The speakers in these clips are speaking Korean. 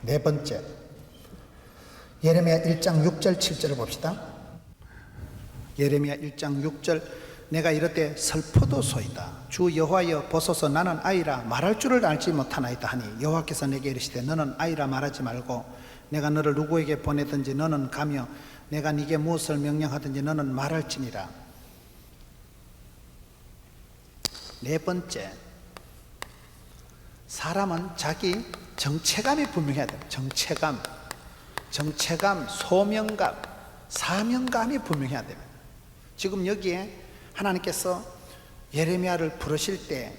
네 번째, 예레미야 1장 6절 7절을 봅시다. 예레미야 1장 6절, 내가 이르되 슬퍼도소이다. 주 여호와여 보소서, 나는 아이라 말할 줄을 알지 못하나이다 하니, 여호와께서 내게 이르시되 너는 아이라 말하지 말고 내가 너를 누구에게 보내든지 너는 가며 내가 네게 무엇을 명령하든지 너는 말할지니라. 네 번째, 사람은 자기 정체감이 분명해야 돼요. 정체감, 소명감, 사명감이 분명해야 됩니다. 지금 여기에 하나님께서 예레미야를 부르실 때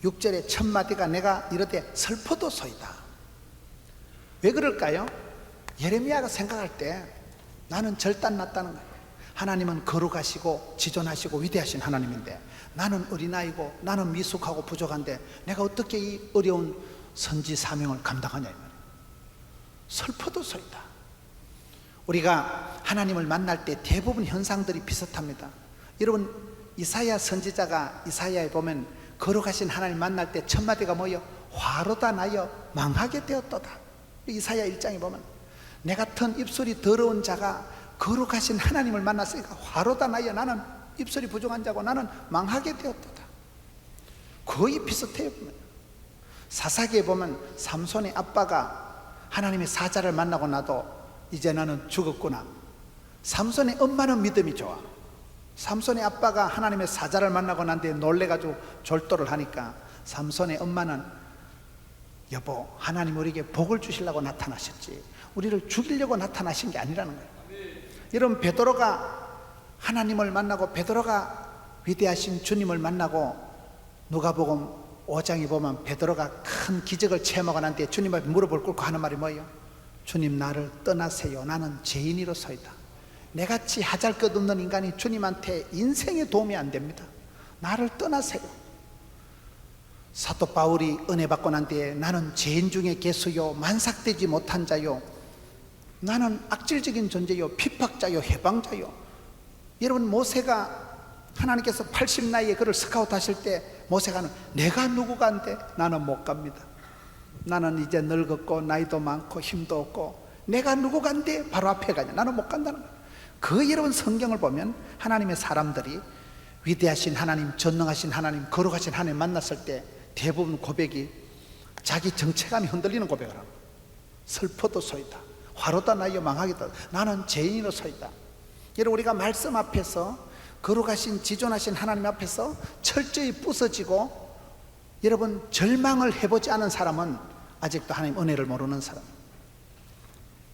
6절의 첫 마디가 내가 이르되 슬퍼도소이다. 왜 그럴까요? 예레미야가 생각할 때 나는 절단났다는 거예요. 하나님은 거룩하시고 지존하시고 위대하신 하나님인데 나는 어린아이고 나는 미숙하고 부족한데 내가 어떻게 이 어려운 선지 사명을 감당하냐 이 말이에요. 슬퍼도소이다. 우리가 하나님을 만날 때 대부분 현상들이 비슷합니다. 여러분, 이사야 선지자가 이사야에 보면 거룩하신 하나님 만날 때 첫 마디가 뭐예요? 화로다 나여 망하게 되었도다. 이사야 1장에 보면 내 같은 입술이 더러운 자가 거룩하신 하나님을 만났으니까 화로다 나여 나는 입술이 부족한 자고 나는 망하게 되었도다. 거의 비슷해요. 사사기에 보면 삼손의 아빠가 하나님의 사자를 만나고 나도 이제 나는 죽었구나. 삼손의 엄마는 믿음이 좋아. 삼손의 아빠가 하나님의 사자를 만나고 난 뒤에 놀래가지고 졸도를 하니까 삼손의 엄마는 여보, 하나님 우리에게 복을 주시려고 나타나셨지 우리를 죽이려고 나타나신 게 아니라는 거예요. 여러분, 베드로가 하나님을 만나고 베드로가 위대하신 주님을 만나고 누가복음 5장에 보면 베드로가 큰 기적을 체험하고 난 뒤에 주님 앞에 무릎을 꿇고 하는 말이 뭐예요? 주님, 나를 떠나세요. 나는 죄인이로소이다. 내같이 하잘것없는 인간이 주님한테 인생에 도움이 안 됩니다. 나를 떠나세요. 사도 바울이 은혜 받고 난 뒤에 나는 죄인 중에 개수요 만삭되지 못한 자요 나는 악질적인 존재요 핍박자요 해방자요. 여러분, 모세가 하나님께서 80 나이에 그를 스카우트 하실 때 모세가 내가 누구간데 나는 못 갑니다. 나는 이제 늙었고 나이도 많고 힘도 없고 내가 누구간데 바로 앞에 가냐. 나는 못 간다는 거예요. 그 여러분 성경을 보면 하나님의 사람들이 위대하신 하나님, 전능하신 하나님, 거룩하신 하나님 만났을 때 대부분 고백이 자기 정체감이 흔들리는 고백을 합니다. 슬퍼도소이다. 화로다 나여 망하겠다. 나는 죄인으로소이다. 여러분, 우리가 말씀 앞에서 거룩하신 지존하신 하나님 앞에서 철저히 부서지고 여러분 절망을 해보지 않은 사람은 아직도 하나님 은혜를 모르는 사람.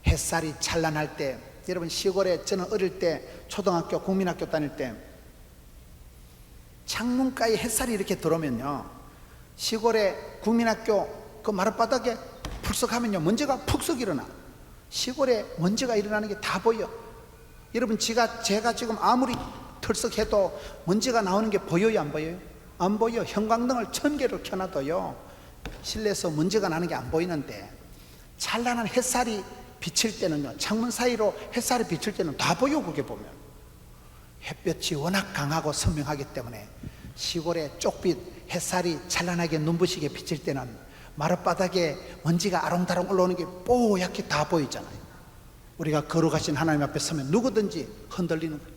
햇살이 찬란할 때, 여러분 시골에 저는 어릴 때 초등학교 국민학교 다닐 때 창문가에 햇살이 이렇게 들어오면요 시골에 국민학교 그 마룻바닥에 풀썩하면요 먼지가 푹썩 일어나. 시골에 먼지가 일어나는 게 다 보여. 여러분, 제가 지금 아무리 털썩해도 먼지가 나오는 게 보여요 안 보여요? 안 보여. 형광등을 1000개를 켜놔도요 실내에서 먼지가 나는 게 안 보이는데 찬란한 햇살이 비칠 때는요 창문 사이로 햇살이 비칠 때는 다 보여. 그게 보면 햇볕이 워낙 강하고 선명하기 때문에 시골에 쪽빛 햇살이 찬란하게 눈부시게 비칠 때는 마룻바닥에 먼지가 아롱다롱 올라오는 게 뽀얗게 다 보이잖아요. 우리가 거룩하신 하나님 앞에 서면 누구든지 흔들리는 거예요.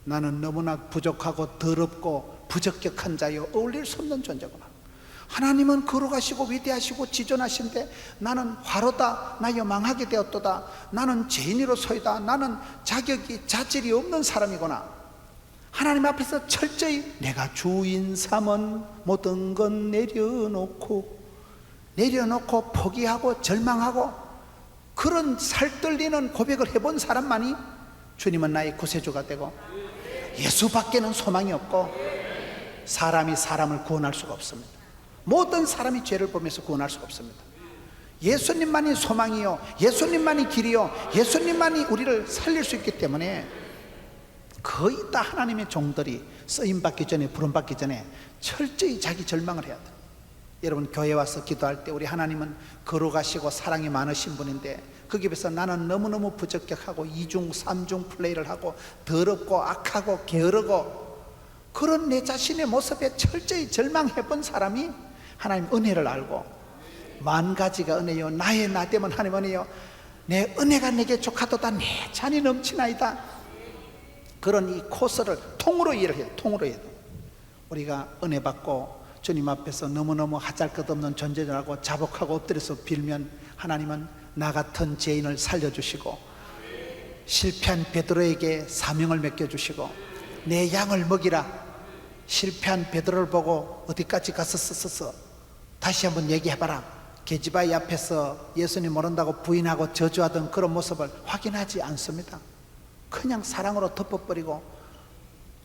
나는 너무나 부족하고 더럽고 부적격한 자여 어울릴 수 없는 존재구나. 하나님은 거룩하시고 위대하시고 지존하신데 나는 화로다 나여 망하게 되었도다. 나는 죄인으로소이다. 나는 자격이 자질이 없는 사람이구나. 하나님 앞에서 철저히 내가 주인 삼은 모든 건 내려놓고 포기하고 절망하고 그런 살떨리는 고백을 해본 사람만이 주님은 나의 구세주가 되고 예수밖에는 소망이 없고 사람이 사람을 구원할 수가 없습니다. 모든 사람이 죄를 보면서 구원할 수가 없습니다. 예수님만이 소망이요 예수님만이 길이요 예수님만이 우리를 살릴 수 있기 때문에 거의 다 하나님의 종들이 쓰임받기 전에 부름받기 전에 철저히 자기 절망을 해야 돼요. 여러분, 교회 와서 기도할 때 우리 하나님은 거룩하시고 사랑이 많으신 분인데 거기에 비해서 나는 너무너무 부적격하고 이중 삼중 플레이를 하고 더럽고 악하고 게으르고 그런 내 자신의 모습에 철저히 절망해 본 사람이 하나님 은혜를 알고 만 가지가 은혜요 나의 나됨은 하나님 은혜요 내 은혜가 내게 족하도다 내 잔이 넘치나이다. 그런 이 코스를 통으로 이해를 해요. 통으로 해요. 우리가 은혜 받고 주님 앞에서 너무너무 하잘것없는 존재라고 자복하고 엎드려서 빌면 하나님은 나 같은 죄인을 살려주시고 실패한 베드로에게 사명을 맡겨주시고 내 양을 먹이라. 실패한 베드로를 보고 어디까지 갔었어? 다시 한번 얘기해봐라. 계지바위 앞에서 예수님 모른다고 부인하고 저주하던 그런 모습을 확인하지 않습니다. 그냥 사랑으로 덮어버리고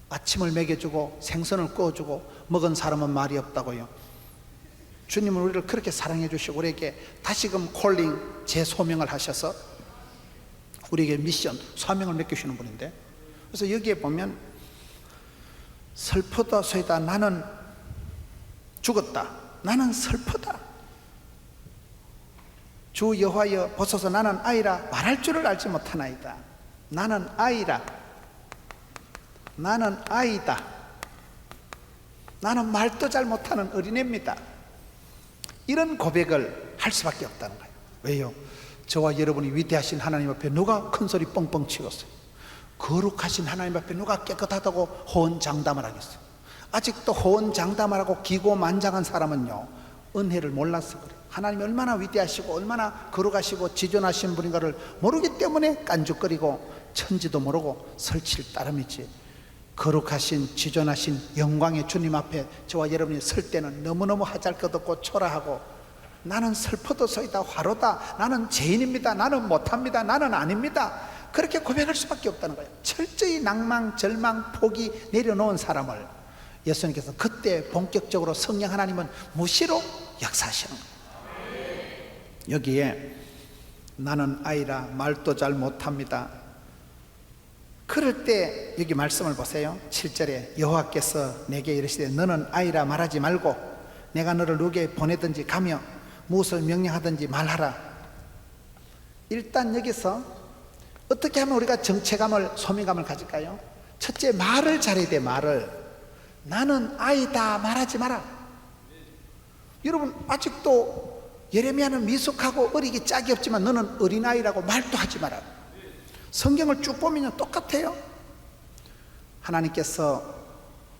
아침을 먹여주고 생선을 구워주고 먹은 사람은 말이 없다고요. 주님은 우리를 그렇게 사랑해 주시고 우리에게 다시금 콜링 재소명을 하셔서 우리에게 미션, 사명을 맡기시는 분인데, 그래서 여기에 보면 슬프다 소이다 나는 죽었다 나는 슬프다 주 여호와여 보소서 나는 아이라 말할 줄을 알지 못하나이다. 나는 아이라 나는 아이다. 나는 말도 잘 못하는 어린애입니다. 이런 고백을 할 수밖에 없다는 거예요. 왜요? 저와 여러분이 위대하신 하나님 앞에 누가 큰소리 뻥뻥 치겠어요? 거룩하신 하나님 앞에 누가 깨끗하다고 호언장담을 하겠어요? 아직도 호언장담을 하고 기고만장한 사람은요 은혜를 몰라서 그래요. 하나님이 얼마나 위대하시고 얼마나 거룩하시고 지존하신 분인가를 모르기 때문에 깐죽거리고 천지도 모르고 설칠 따름이지. 거룩하신 지존하신 영광의 주님 앞에 저와 여러분이 설 때는 너무너무 하잘것없고 초라하고 나는 슬퍼도소이다 화로다 나는 죄인입니다 나는 못합니다 나는 아닙니다 그렇게 고백할 수밖에 없다는 거예요. 철저히 낭망 절망 포기 내려놓은 사람을 예수님께서 그때 본격적으로 성령 하나님은 무시로 역사하시는 거예요. 여기에 나는 아이라 말도 잘 못합니다. 그럴 때 여기 말씀을 보세요. 7절에 여호와께서 내게 이르시되 너는 아이라 말하지 말고 내가 너를 누구에게 보내든지 가며 무엇을 명령하든지 말하라. 일단 여기서 어떻게 하면 우리가 정체감을 소명감을 가질까요? 첫째, 말을 잘해야 돼. 말을 나는 아이다 말하지 마라. 여러분 아직도 예레미야는 미숙하고 어리기 짝이 없지만 너는 어린아이라고 말도 하지 마라. 성경을 쭉 보면 똑같아요. 하나님께서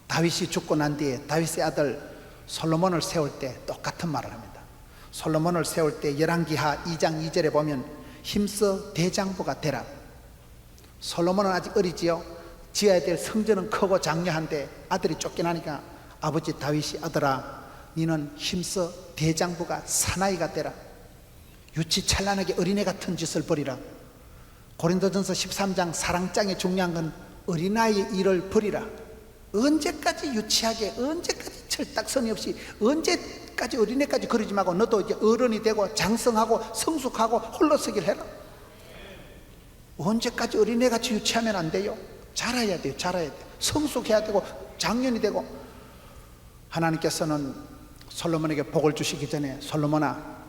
다윗이 죽고 난 뒤에 다윗의 아들 솔로몬을 세울 때 똑같은 말을 합니다. 솔로몬을 세울 때 열왕기하 2장 2절에 보면 힘써 대장부가 되라. 솔로몬은 아직 어리지요. 지어야 될 성전은 크고 장려한데 아들이 쫓겨나니까 아버지 다윗이 아들아 너는 힘써 대장부가 사나이가 되라. 유치찬란하게 어린애 같은 짓을 벌이라. 고린도전서 13장 사랑장에 중요한 건 어린아이의 일을 버리라. 언제까지 유치하게 언제까지 철딱서니 없이 언제까지 어린애까지 그러지 말고 너도 이제 어른이 되고 장성하고 성숙하고 홀로서기를 해라. 언제까지 어린애같이 유치하면 안 돼요. 자라야 돼요. 자라야 돼요. 성숙해야 되고 장년이 되고. 하나님께서는 솔로몬에게 복을 주시기 전에 솔로몬아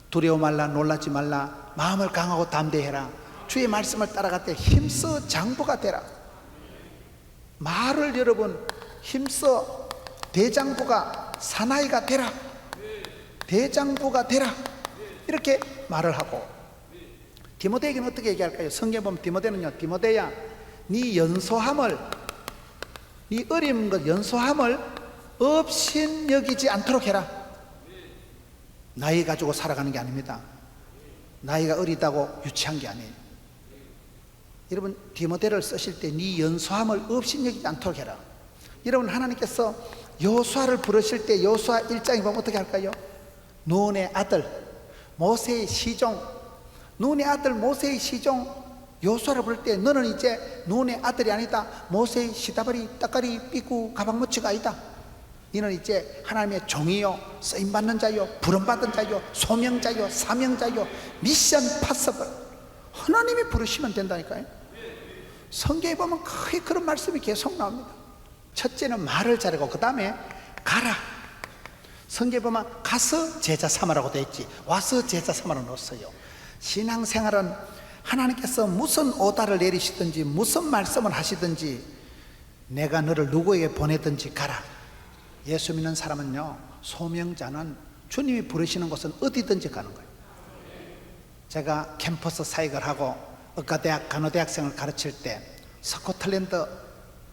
두려워 말라 놀라지 말라 마음을 강하고 담대해라. 주의 말씀을 따라갈 때 힘써 장부가 되라. 말을 여러분 힘써 대장부가 사나이가 되라. 대장부가 되라. 이렇게 말을 하고 디모데에게는 어떻게 얘기할까요? 성경에 보면 디모데는요 디모데야 네 연소함을 네 어린 것 연소함을 없인 여기지 않도록 해라. 나이 가지고 살아가는 게 아닙니다. 나이가 어리다고 유치한 게 아니에요. 여러분 디모데를 쓰실 때 네 연소함을 없인 여기지 않도록 해라. 여러분 하나님께서 여호수아를 부르실 때 여호수아 1장에 보면 어떻게 할까요? 눈의 아들 모세의 시종 눈의 아들 모세의 시종 여호수아를 부를 때 너는 이제 눈의 아들이 아니다. 모세의 시다바리 따까리 삐꾸 가방무치가 아니다. 너는 이제 하나님의 종이요 쓰임받는 자요 부름받은 자요 소명자요 사명자요 미션 파서블 하나님이 부르시면 된다니까요. 성경에 보면 거의 그런 말씀이 계속 나옵니다. 첫째는 말을 잘하고 그 다음에 가라. 성경에 보면 가서 제자 삼으라고 되어 있지 와서 제자 삼으라고 넣었어요. 신앙생활은 하나님께서 무슨 오다를 내리시든지 무슨 말씀을 하시든지 내가 너를 누구에게 보내든지 가라. 예수 믿는 사람은요 소명자는 주님이 부르시는 곳은 어디든지 가는 거예요. 제가 캠퍼스 사역을 하고 의과대학 간호대학생을 가르칠 때 스코틀랜드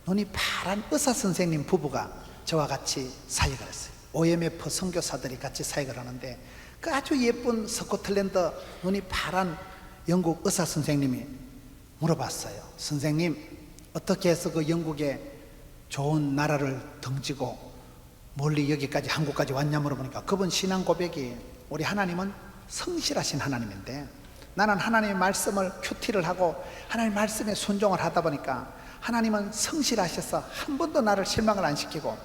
눈이 파란 의사 선생님 부부가 저와 같이 사역을 했어요. OMF 선교사들이 같이 사역을 하는데 그 아주 예쁜 스코틀랜드 눈이 파란 영국 의사 선생님이 물어봤어요. 선생님, 어떻게 해서 그 영국에 좋은 나라를 등지고 멀리 여기까지 한국까지 왔냐 물어보니까 그분 신앙 고백이 우리 하나님은 성실하신 하나님인데 나는 하나님의 말씀을 큐티를 하고 하나님의 말씀에 순종을 하다 보니까 하나님은 성실하셔서 한 번도 나를 실망을 안 시키고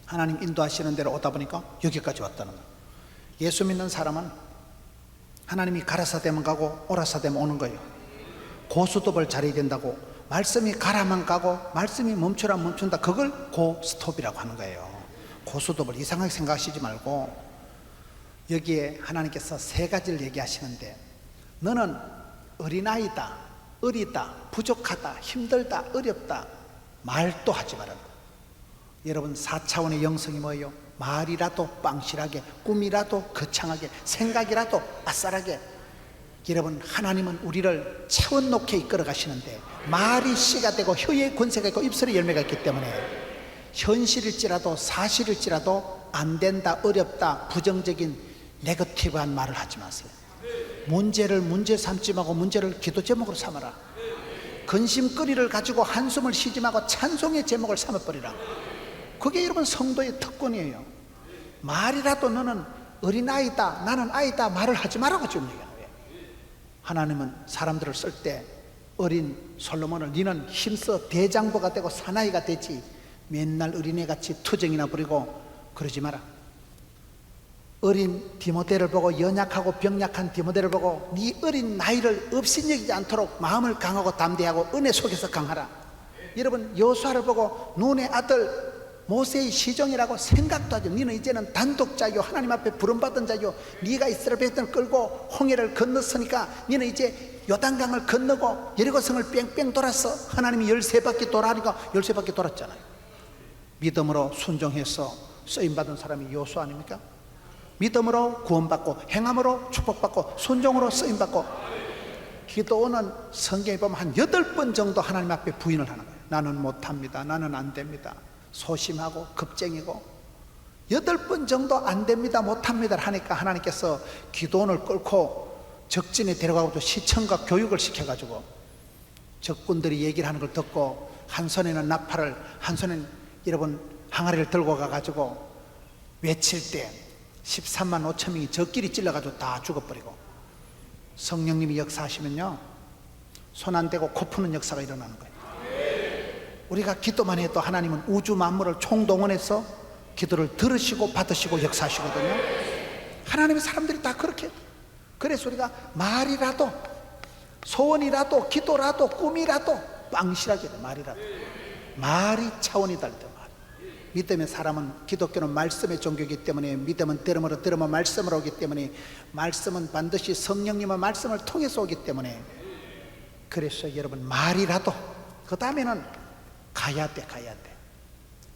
하나님 인도하시는 대로 오다 보니까 여기까지 왔다는 거예요. 예수 믿는 사람은 하나님이 가라사 되면 가고 오라사 되면 오는 거예요. 고스톱을 잘해야 된다고 말씀이 가라만 가고 말씀이 멈추라 멈춘다, 그걸 고스톱이라고 하는 거예요. 고스톱을 이상하게 생각하시지 말고 여기에 하나님께서 세 가지를 얘기하시는데 너는 어린아이다, 어리다, 부족하다, 힘들다, 어렵다 말도 하지 말아라. 여러분 4차원의 영성이 뭐예요? 말이라도 빵실하게, 꿈이라도 거창하게, 생각이라도 아싸라게. 여러분 하나님은 우리를 차원 높게 이끌어 가시는데 말이 씨가 되고 혀에 권세가 있고 입술에 열매가 있기 때문에 현실일지라도 사실일지라도 안 된다, 어렵다, 부정적인 네거티브한 말을 하지 마세요. 문제를 문제 삼지 말고 문제를 기도 제목으로 삼아라. 근심거리를 가지고 한숨을 쉬지 말고 찬송의 제목을 삼아버리라. 그게 여러분 성도의 특권이에요. 말이라도 너는 어린아이다, 나는 아이다 말을 하지 말라고 지금 얘기하는 거예요. 하나님은 사람들을 쓸 때 어린 솔로몬을 너는 힘써 대장부가 되고 사나이가 되지 맨날 어린애같이 투정이나 부리고 그러지 마라. 어린 디모데를 보고, 연약하고 병약한 디모데를 보고 네 어린 나이를 업신여기지 않도록 마음을 강하고 담대하고 은혜 속에서 강하라. 여러분 여호수아를 보고 눈의 아들 모세의 시종이라고 생각도 하죠. 너는 이제는 단독자요, 하나님 앞에 부름받은 자요, 네가 이스라엘 백성을 끌고 홍해를 건넜으니까 너는 이제 요단강을 건너고 여리고성을 뺑뺑 돌았어. 하나님이 13바퀴 돌아하니까 13바퀴 돌았잖아요. 믿음으로 순종해서 쓰임받은 사람이 여호수아 아닙니까? 믿음으로 구원받고 행함으로 축복받고 순종으로 쓰임받고. 기도는 성경에 보면 한 8번 정도 하나님 앞에 부인을 하는 거예요. 나는 못합니다, 나는 안 됩니다, 소심하고 겁쟁이고 8번 정도 안 됩니다, 못합니다 하니까 하나님께서 기도원을 끌고 적진에 데려가고 시청과 교육을 시켜가지고 적군들이 얘기를 하는 걸 듣고 한 손에는 나팔을 한 손에는 여러분 항아리를 들고 가가지고 외칠 때 13만 5천 명이 적끼리 찔러가지고 다 죽어버리고, 성령님이 역사하시면요 손 안 대고 코 푸는 역사가 일어나는 거예요. 우리가 기도만 해도 하나님은 우주 만물을 총동원해서 기도를 들으시고 받으시고 역사하시거든요. 하나님의 사람들이 다 그렇게. 그래서 우리가 말이라도 소원이라도 기도라도 꿈이라도 빵실하게 돼. 말이라도 말이 차원이 다르다. 믿음의 사람은, 기독교는 말씀의 종교이기 때문에 믿음은 들음으로 들으면 말씀으로 오기 때문에 말씀은 반드시 성령님의 말씀을 통해서 오기 때문에, 그래서 여러분 말이라도 그 다음에는 가야 돼.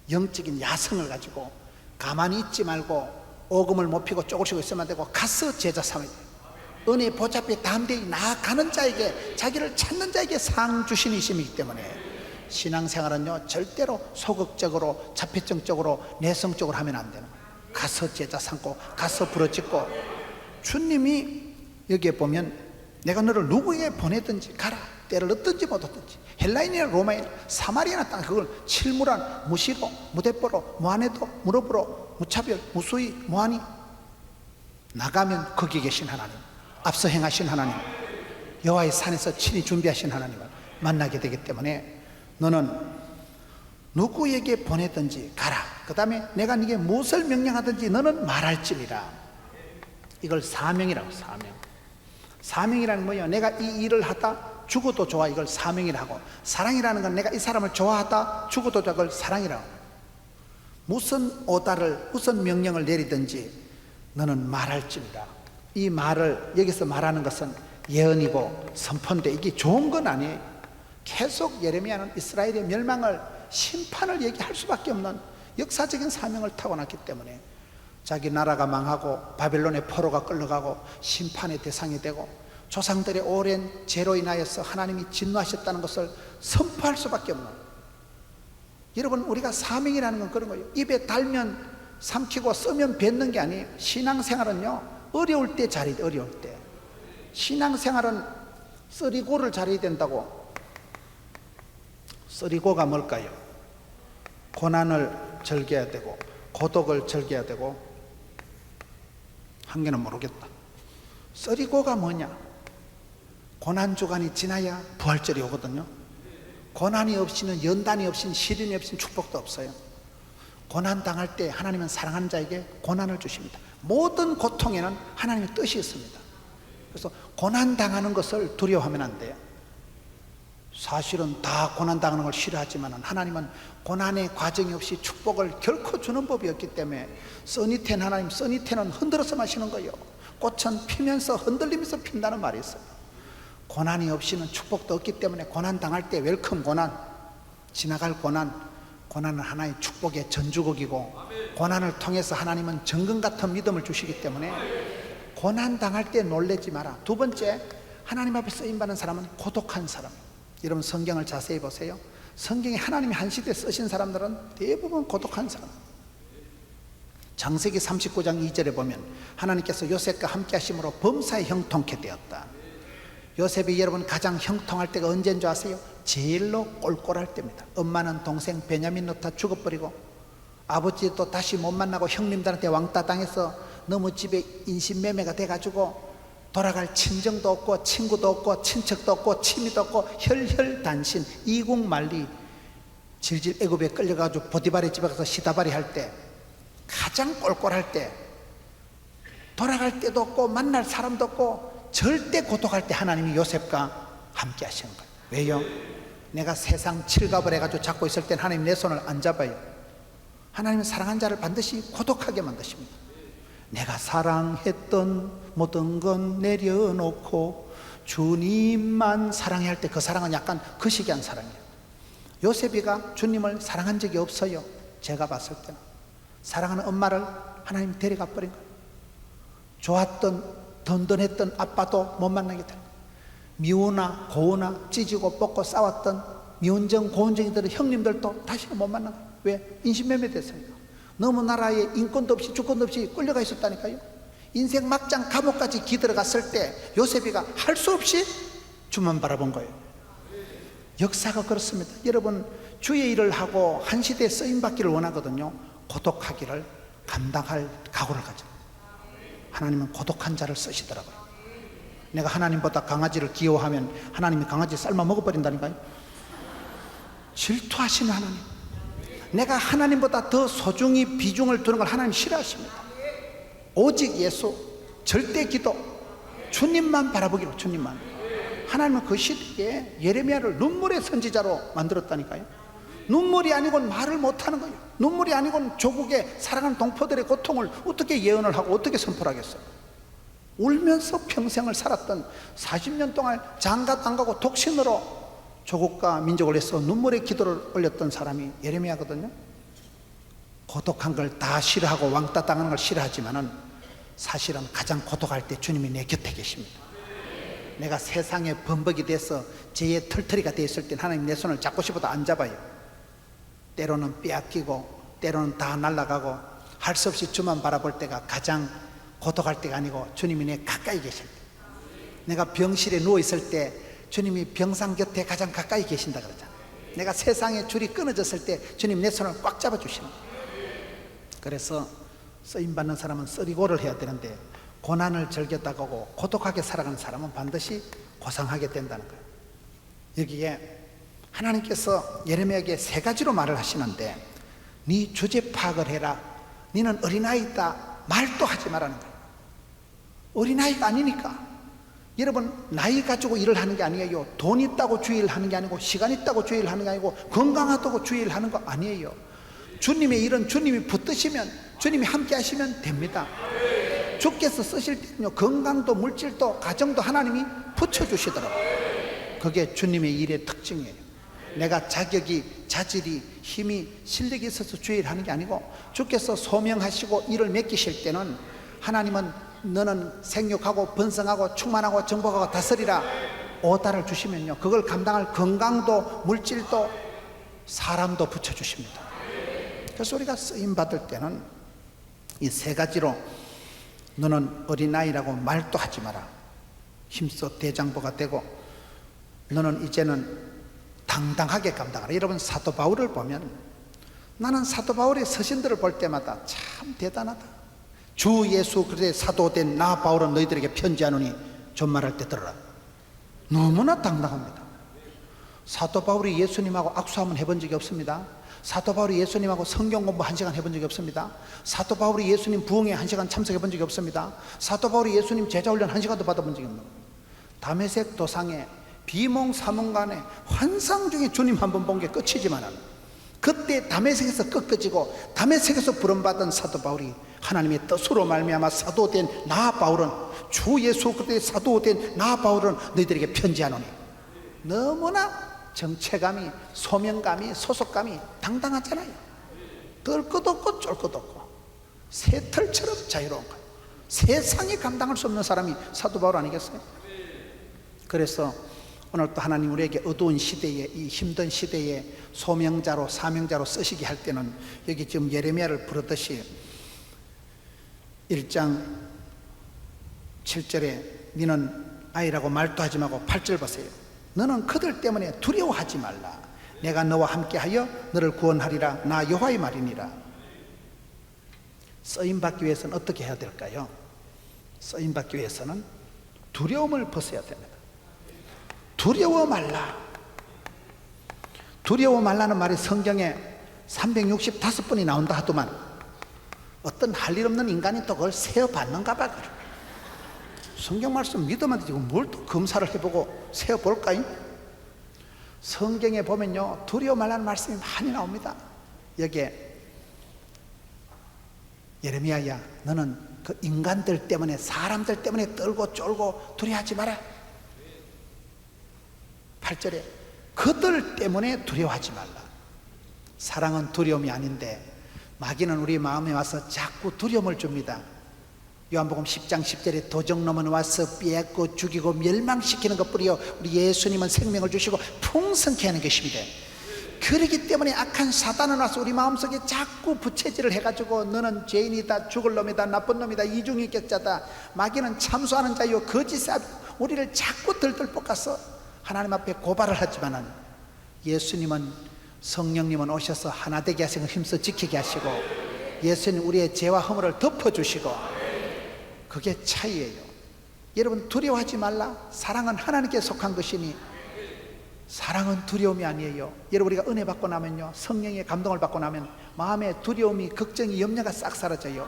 영적인 야성을 가지고 가만히 있지 말고 오금을 못 피고 쪼그리고 있으면 안 되고 가서 제자 삼아야 돼. 은혜 보좌앞에 담대히 나아가는 자에게, 자기를 찾는 자에게 상 주신 이심이기 때문에 신앙생활은요 절대로 소극적으로 자폐증적으로 내성적으로 하면 안 되는 거예요. 가서 제자 삼고 가서 부르짖고. 주님이 여기에 보면 내가 너를 누구에게 보내든지 가라, 때를 얻든지 못 얻든지, 헬라인이나 로마인 사마리아나 땅, 그걸 칠무란 무시로 무대뽀로 무안해도 무릎으로 무차별 무수히 무한히 나가면 거기 계신 하나님, 앞서 행하신 하나님, 여호와의 산에서 친히 준비하신 하나님을 만나게 되기 때문에 너는 누구에게 보내든지 가라. 그 다음에 내가 네게 무엇을 명령하든지 너는 말할지니라. 이걸 사명이라고. 사명이라는 뭐예요? 내가 이 일을 하다 죽어도 좋아, 이걸 사명이라고. 사랑이라는 건 내가 이 사람을 좋아하다 죽어도 좋아, 그걸 사랑이라고. 무슨 오다를 무슨 명령을 내리든지 너는 말할지니라. 이 말을 여기서 말하는 것은 예언이고 선포인데 이게 좋은 건 아니에요. 계속 예레미야는 이스라엘의 멸망을, 심판을 얘기할 수밖에 없는 역사적인 사명을 타고났기 때문에 자기 나라가 망하고 바벨론의 포로가 끌려가고 심판의 대상이 되고 조상들의 오랜 죄로 인하여서 하나님이 진노하셨다는 것을 선포할 수밖에 없는 거예요. 여러분, 우리가 사명이라는 건 그런 거예요. 입에 달면 삼키고 쓰면 뱉는 게 아니에요. 신앙생활은요, 어려울 때 잘해야 돼. 어려울 때 신앙생활은 쓰리고를 잘해야 된다고. 쓰리고가 뭘까요? 고난을 즐겨야 되고 고독을 즐겨야 되고, 한 개는 모르겠다. 쓰리고가 뭐냐? 고난주간이 지나야 부활절이 오거든요. 고난이 없이는, 연단이 없이는, 시련이 없이는 축복도 없어요. 고난 당할 때 하나님은 사랑하는 자에게 고난을 주십니다. 모든 고통에는 하나님의 뜻이 있습니다. 그래서 고난 당하는 것을 두려워하면 안 돼요. 사실은 다 고난 당하는 걸 싫어하지만 하나님은 고난의 과정이 없이 축복을 결코 주는 법이 없기 때문에, 써니텐 하나님, 써니텐은 흔들어서 마시는 거예요. 꽃은 피면서 흔들리면서 핀다는 말이 있어요. 고난이 없이는 축복도 없기 때문에 고난 당할 때 웰컴 고난, 지나갈 고난, 고난은 하나의 축복의 전주곡이고, 고난을 통해서 하나님은 정금 같은 믿음을 주시기 때문에 고난 당할 때 놀라지 마라. 두 번째, 하나님 앞에 쓰임받는 사람은 고독한 사람. 여러분, 성경을 자세히 보세요. 성경에 하나님이 한 시대에 쓰신 사람들은 대부분 고독한 사람. 창세기 39장 2절에 보면 하나님께서 요셉과 함께 하심으로 범사에 형통케 되었다. 요셉이 여러분 가장 형통할 때가 언제인 줄 아세요? 제일로 꼴꼴할 때입니다. 엄마는 동생 베냐민 놓다 죽어버리고, 아버지도 다시 못 만나고 형님들한테 왕따 당해서 너무 집에 인신매매가 돼가지고 돌아갈 친정도 없고 친구도 없고 친척도 없고 취미도 없고 혈혈단신 이국만리 질질 애굽에 끌려가지고 보디발의 집에 가서 시다발이 할 때, 가장 꼴꼴할 때, 돌아갈 때도 없고 만날 사람도 없고 절대 고독할 때 하나님이 요셉과 함께 하시는 거예요. 왜요? 내가 세상 칠갑을 해가지고 잡고 있을 땐 하나님 내 손을 안 잡아요. 하나님은 사랑한 자를 반드시 고독하게 만드십니다. 내가 사랑했던 모든 건 내려놓고 주님만 사랑해야 할 때, 그 사랑은 약간 거시기한 사랑이에요. 요셉이가 주님을 사랑한 적이 없어요. 제가 봤을 때는 사랑하는 엄마를 하나님 데려가 버린 거예요. 좋았던 든든했던 아빠도 못 만나게 된 거예요. 미우나 고우나 찢고 뽑고 싸웠던 미운정 고운정이들의 형님들도 다시는 못 만나요. 왜? 인신매매 됐으니까. 너무 나라에 인권도 없이 주권도 없이 끌려가 있었다니까요. 인생 막장 감옥까지 기들어갔을 때 요셉이가 할 수 없이 주만 바라본 거예요. 역사가 그렇습니다. 여러분, 주의 일을 하고 한 시대에 쓰임받기를 원하거든요. 고독하기를 감당할 각오를 가져. 하나님은 고독한 자를 쓰시더라고요. 내가 하나님보다 강아지를 귀여워하면 하나님이 강아지 삶아 먹어버린다니까요. 질투하시는 하나님. 내가 하나님보다 더 소중히 비중을 두는 걸 하나님 싫어하십니다. 오직 예수, 절대 기도, 주님만 바라보기로. 주님만. 하나님은 그 시대에 예레미야를 눈물의 선지자로 만들었다니까요. 눈물이 아니고는 말을 못하는 거예요. 눈물이 아니고는 조국의 사랑하는 동포들의 고통을 어떻게 예언을 하고 어떻게 선포를 하겠어요. 울면서 평생을 살았던, 40년 동안 장가도 안 가고 독신으로 조국과 민족을 위해서 눈물의 기도를 올렸던 사람이 예레미야거든요. 고독한 걸 다 싫어하고 왕따 당하는 걸 싫어하지만은 사실은 가장 고독할 때 주님이 내 곁에 계십니다. 내가 세상에 범벅이 돼서 죄의 털터리가 되어 있을 때 하나님 내 손을 잡고 싶어도 안 잡아요. 때로는 빼앗기고 때로는 다 날아가고 할 수 없이 주만 바라볼 때가 가장 고독할 때가 아니고 주님이 내 가까이 계실 때, 내가 병실에 누워있을 때 주님이 병상 곁에 가장 가까이 계신다 그러잖아요. 내가 세상에 줄이 끊어졌을 때 주님 내 손을 꽉 잡아주시는 거예요. 그래서 쓰임받는 사람은 쓰리고를 해야 되는데, 고난을 즐겼다고 고독하게 살아가는 사람은 반드시 고상하게 된다는 거예요. 여기에 하나님께서 예레미야에게 세 가지로 말을 하시는데, 네 주제 파악을 해라, 너는 어린아이다, 말도 하지 말라는 거예요. 어린아이가 아니니까. 여러분, 나이 가지고 일을 하는 게 아니에요. 돈 있다고 주의를 하는 게 아니고, 시간 있다고 주의를 하는 게 아니고, 건강하다고 주의를 하는 거 아니에요. 주님의 일은 주님이 붙드시면, 주님이 함께 하시면 됩니다. 주께서 쓰실 때는요, 건강도 물질도 가정도 하나님이 붙여주시더라고요. 그게 주님의 일의 특징이에요. 내가 자격이, 자질이, 힘이, 실력이 있어서 주의 일을 하는 게 아니고 주께서 소명하시고 일을 맡기실 때는 하나님은 너는 생육하고 번성하고 충만하고 정복하고 다스리라 오다를 주시면요, 그걸 감당할 건강도 물질도 사람도 붙여주십니다. 그래서 우리가 쓰임받을 때는 이 세 가지로 너는 어린아이라고 말도 하지 마라, 힘써 대장부가 되고 너는 이제는 당당하게 감당하라. 여러분 사도 바울을 보면, 나는 사도 바울의 서신들을 볼 때마다 참 대단하다. 주 예수 그리스도의 사도된 나 바울은 너희들에게 편지하노니 존말할 때 들어라. 너무나 당당합니다. 사도 바울이 예수님하고 악수 한번 해본 적이 없습니다. 사도 바울이 예수님하고 성경 공부 1시간 해본 적이 없습니다. 사도 바울이 예수님 부흥회 1시간 참석해 본 적이 없습니다. 사도 바울이 예수님 제자훈련 1시간도 받아본 적이 없는 거예요. 다메섹 도상에 비몽사몽간에 환상 중에 주님 한 번 본 게 끝이지만, 그때 다메섹에서 꺾어지고 다메섹에서 부름받은 사도 바울이 하나님의 뜻으로 말미암아 사도된 나 바울은, 주 예수 그리스도의 사도된 나 바울은 너희들에게 편지하노니, 너무나 정체감이, 소명감이, 소속감이 당당하잖아요. 뜰 것 없고 쫄 것 없고 새털처럼 자유로운 거예요. 세상이 감당할 수 없는 사람이 사도 바울 아니겠어요? 그래서 오늘 또 하나님 우리에게 어두운 시대에, 이 힘든 시대에 소명자로 사명자로 쓰시게 할 때는, 여기 지금 예레미야를 부르듯이 1장 7절에 너는 아이라고 말도 하지 말고 8절 보세요. 너는 그들 때문에 두려워하지 말라. 내가 너와 함께하여 너를 구원하리라. 나 여호와의 말이니라. 쓰임받기 위해서는 어떻게 해야 될까요? 쓰임받기 위해서는 두려움을 벗어야 됩니다. 두려워 말라. 두려워 말라는 말이 성경에 365번이 나온다 하더만, 어떤 할 일 없는 인간이 또 그걸 세어받는가 봐. 성경 말씀 믿으면 되지 뭘 또 검사를 해보고 세어볼까요? 성경에 보면요, 두려워 말라는 말씀이 많이 나옵니다. 여기에 예레미야야, 너는 그 인간들 때문에, 사람들 때문에 떨고 쫄고 두려워하지 마라. 8절에 그들 때문에 두려워하지 말라. 사랑은 두려움이 아닌데 마귀는 우리 마음에 와서 자꾸 두려움을 줍니다. 요한복음 10장 10절에 도적놈은 와서 빼앗고 죽이고 멸망시키는 것뿐이요 우리 예수님은 생명을 주시고 풍성케 하는 것입니다. 그렇기 때문에 악한 사단은 와서 우리 마음속에 자꾸 부채질을 해가지고 너는 죄인이다, 죽을 놈이다, 나쁜 놈이다, 이중인격자다, 마귀는 참소하는 자요 거짓 우리를 자꾸 들들 볶아서 하나님 앞에 고발을 하지만은, 예수님은, 성령님은 오셔서 하나 되게 하시고 힘써 지키게 하시고, 예수님 우리의 죄와 허물을 덮어주시고, 그게 차이예요. 여러분 두려워하지 말라. 사랑은 하나님께 속한 것이니 사랑은 두려움이 아니에요. 여러분 우리가 은혜 받고 나면요, 성령의 감동을 받고 나면 마음에 두려움이, 걱정이, 염려가 싹 사라져요.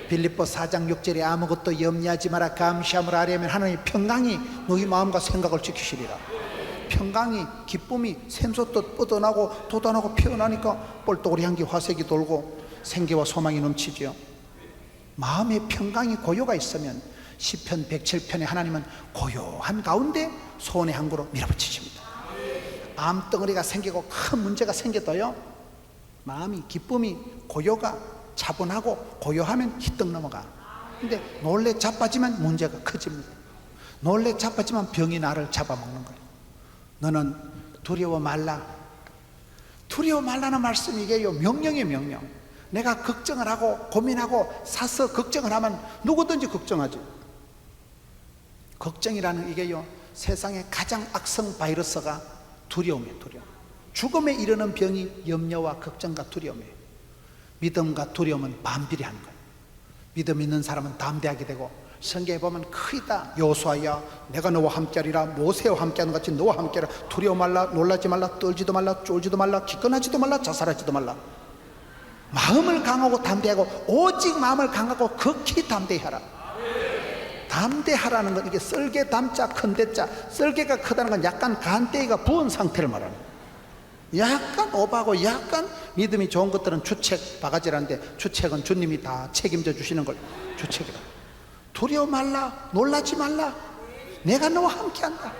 빌립보 4장 6절에 아무것도 염려하지 마라. 감시함을 아뢰면 하나님의 평강이 너희 마음과 생각을 지키시리라. 평강이, 기쁨이 샘솟듯 뻗어나고 돋아나고 피어나니까 뻘떡우리 향기 화색이 돌고 생기와 소망이 넘치죠. 마음의 평강이, 고요가 있으면 시편 107편에 하나님은 고요한 가운데 소원의 항구로 밀어붙이십니다. 암덩어리가 생기고 큰 문제가 생겨도요, 마음이, 기쁨이, 고요가 차분하고 고요하면 희떡 넘어가. 근데 놀래 자빠지면 문제가 커집니다. 놀래 자빠지면 병이 나를 잡아먹는 거예요. 너는 두려워 말라. 두려워 말라는 말씀이 이게요, 명령이에요, 명령. 내가 걱정을 하고 고민하고 사서 걱정을 하면 누구든지 걱정하지. 걱정이라는 이게요, 세상의 가장 악성 바이러스가 두려움이에요. 두려움. 죽음에 이르는 병이 염려와 걱정과 두려움이에요. 믿음과 두려움은 반비례 하는 거예요. 믿음 있는 사람은 담대하게 되고, 성경에 보면 크다, 여호수아야 내가 너와 함께하리라, 모세와 함께하는 같이 너와 함께하라. 두려워 말라, 놀라지 말라, 떨지도 말라, 쫄지도 말라, 기권하지도 말라, 자살하지도 말라. 마음을 강하고 담대하고, 오직 마음을 강하고 극히 담대히 하라. 담대하라는 건 이게 썰개 담자 큰 대자, 썰개가 크다는 건 약간 간대기가 부은 상태를 말하는 거예요. 약간 오바하고 약간 믿음이 좋은 것들은 주책 바가지라는데, 주책은 주님이 다 책임져 주시는 걸 주책이라. 두려워 말라, 놀라지 말라, 내가 너와 함께한다.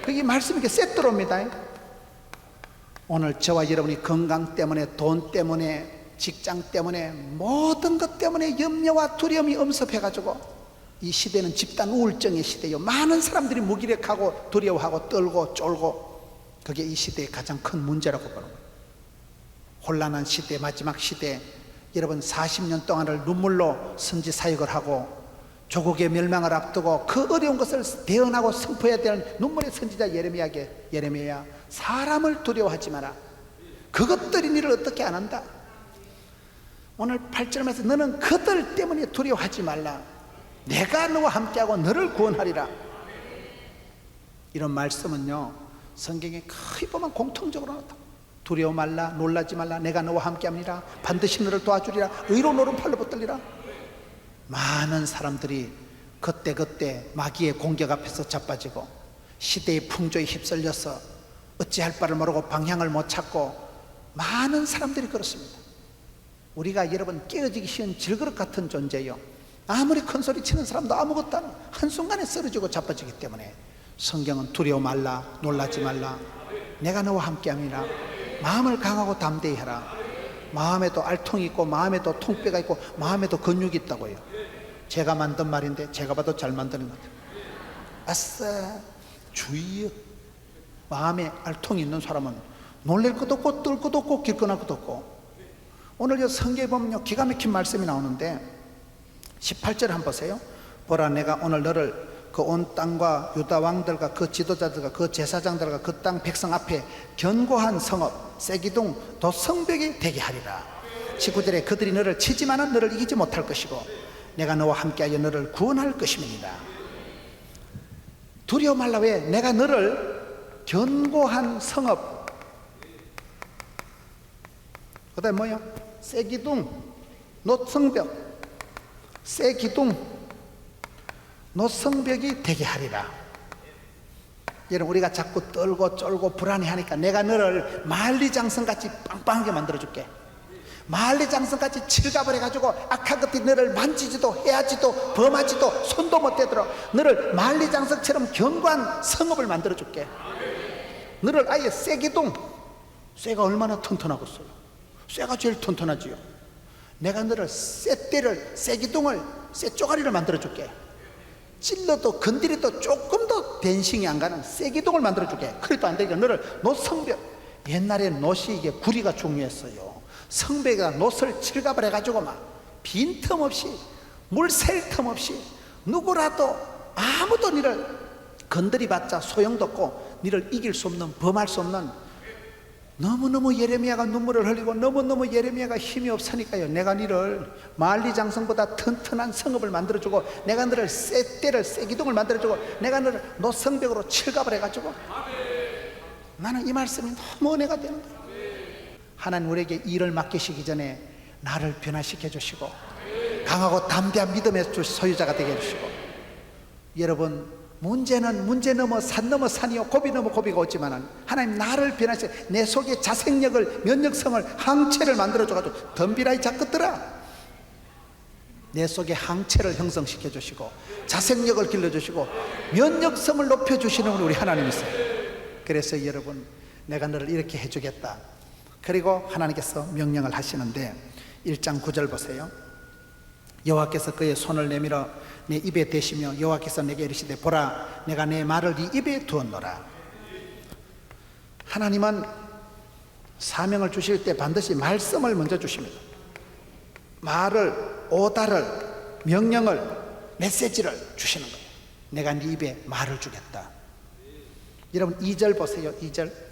그게 말씀이 이렇게 세트로 옵니다. 오늘 저와 여러분이 건강 때문에, 돈 때문에, 직장 때문에, 모든 것 때문에 염려와 두려움이 엄습해가지고 이 시대는 집단 우울증의 시대요. 많은 사람들이 무기력하고 두려워하고 떨고 쫄고, 그게 이 시대의 가장 큰 문제라고 보는 거예요. 혼란한 시대, 마지막 시대, 여러분 40년 동안을 눈물로 선지 사역을 하고 조국의 멸망을 앞두고 그 어려운 것을 대언하고 선포해야 될 눈물의 선지자 예레미야에게, 예레미야야, 사람을 두려워하지 마라. 그것들이 너를 어떻게 안 한다. 오늘 8절에서 너는 그들 때문에 두려워하지 말라. 내가 너와 함께하고 너를 구원하리라. 이런 말씀은요, 성경에 거의 보면 공통적으로 나왔다. 두려워 말라, 놀라지 말라, 내가 너와 함께합니다. 반드시 너를 도와주리라. 의로운 오른팔로 붙들리라. 많은 사람들이 그때그때 마귀의 공격 앞에서 자빠지고 시대의 풍조에 휩쓸려서 어찌할 바를 모르고 방향을 못 찾고, 많은 사람들이 그렇습니다. 우리가 여러분 깨어지기 쉬운 질그릇 같은 존재요. 아무리 큰 소리 치는 사람도 아무것도 아니에요. 한순간에 쓰러지고 자빠지기 때문에 성경은 두려워 말라, 놀라지 말라, 내가 너와 함께함이라. 마음을 강하고 담대히 해라. 마음에도 알통이 있고 마음에도 통뼈가 있고 마음에도 근육이 있다고요. 제가 만든 말인데 제가 봐도 잘 만드는 것 같아요. 아싸, 주의여. 마음에 알통이 있는 사람은 놀랄 것도 없고 뜰 것도 없고 길거나 것도 없고. 오늘 이 성경에 보면요, 기가 막힌 말씀이 나오는데 18절 한번 보세요. 보라, 내가 오늘 너를 그 온 땅과 유다 왕들과 그 지도자들과 그 제사장들과 그 땅 백성 앞에 견고한 성읍 세기둥 도성벽이 되게 하리라. 19절에 그들이 너를 치지만은 너를 이기지 못할 것이고 내가 너와 함께하여 너를 구원할 것임이니라. 두려워 말라. 왜? 내가 너를 견고한 성읍, 그 다음에 뭐요? 세기둥 노성벽, 세기둥 노성벽이 되게 하리라. 여러분, 우리가 자꾸 떨고 쫄고 불안해하니까 내가 너를 만리장성같이 빵빵하게 만들어줄게. 만리장성같이 칠갑을 해가지고 악한 것들이 너를 만지지도 해하지도 범하지도 손도 못 대도록 너를 만리장성처럼 견고한 성읍을 만들어줄게. 너를 아예 쇠기둥, 쇠가 얼마나 튼튼하겠어요. 쇠가 제일 튼튼하지요. 내가 너를 쇠대를, 쇠기둥을, 쇠쪼가리를 만들어줄게. 찔러도 건드려도 조금 더 변싱이 안 가는 쇠기둥을 만들어줄게. 그래도 안 되니까 너를 노성벽, 옛날에 노시 이게 구리가 중요했어요. 성벽에다 노를 칠갑을 해가지고 막 빈틈없이 물 셀 틈 없이 누구라도 아무도 너를 건드려봤자 소용도 없고 너를 이길 수 없는, 범할 수 없는, 너무너무 예레미야가 눈물을 흘리고 너무너무 예레미야가 힘이 없으니까요, 내가 너를 만리장성보다 튼튼한 성읍을 만들어주고 내가 너를 쇠대를, 쇠기둥을 만들어주고 내가 너를 노성벽으로 칠갑을 해가지고. 나는 이 말씀이 너무 은혜가 되는 거예요. 하나님 우리에게 일을 맡기시기 전에 나를 변화시켜 주시고 강하고 담대한 믿음의 소유자가 되게 해주시고. 여러분, 문제는 문제 넘어 산 넘어 산이요 고비 넘어 고비가 오지만은 하나님 나를 변화시켜 내 속에 자생력을, 면역성을, 항체를 만들어줘가지고 덤비라 이 작것들아, 내 속에 항체를 형성시켜 주시고 자생력을 길러주시고 면역성을 높여주시는 우리 하나님이세요. 그래서 여러분, 내가 너를 이렇게 해주겠다. 그리고 하나님께서 명령을 하시는데 1장 9절 보세요. 여호와께서 그의 손을 내밀어 내 입에 대시며 여호와께서 내게 이르시되 보라, 내가 내 말을 네 입에 두었노라. 하나님은 사명을 주실 때 반드시 말씀을 먼저 주십니다. 말을, 오다를, 명령을, 메시지를 주시는 거예요. 내가 네 입에 말을 주겠다. 여러분 2절 보세요. 2절.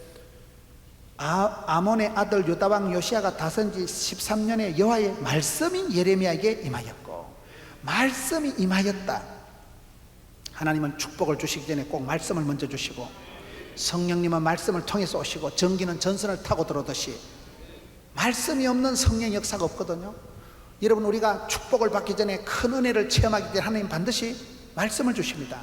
아몬의 아들 유다왕 요시야가 다스린 지 13년에 여호와의 말씀이 예레미야에게 임하였고, 말씀이 임하였다. 하나님은 축복을 주시기 전에 꼭 말씀을 먼저 주시고, 성령님은 말씀을 통해서 오시고, 전기는 전선을 타고 들어오듯이 말씀이 없는 성령 역사가 없거든요. 여러분, 우리가 축복을 받기 전에, 큰 은혜를 체험하기 전에 하나님 반드시 말씀을 주십니다.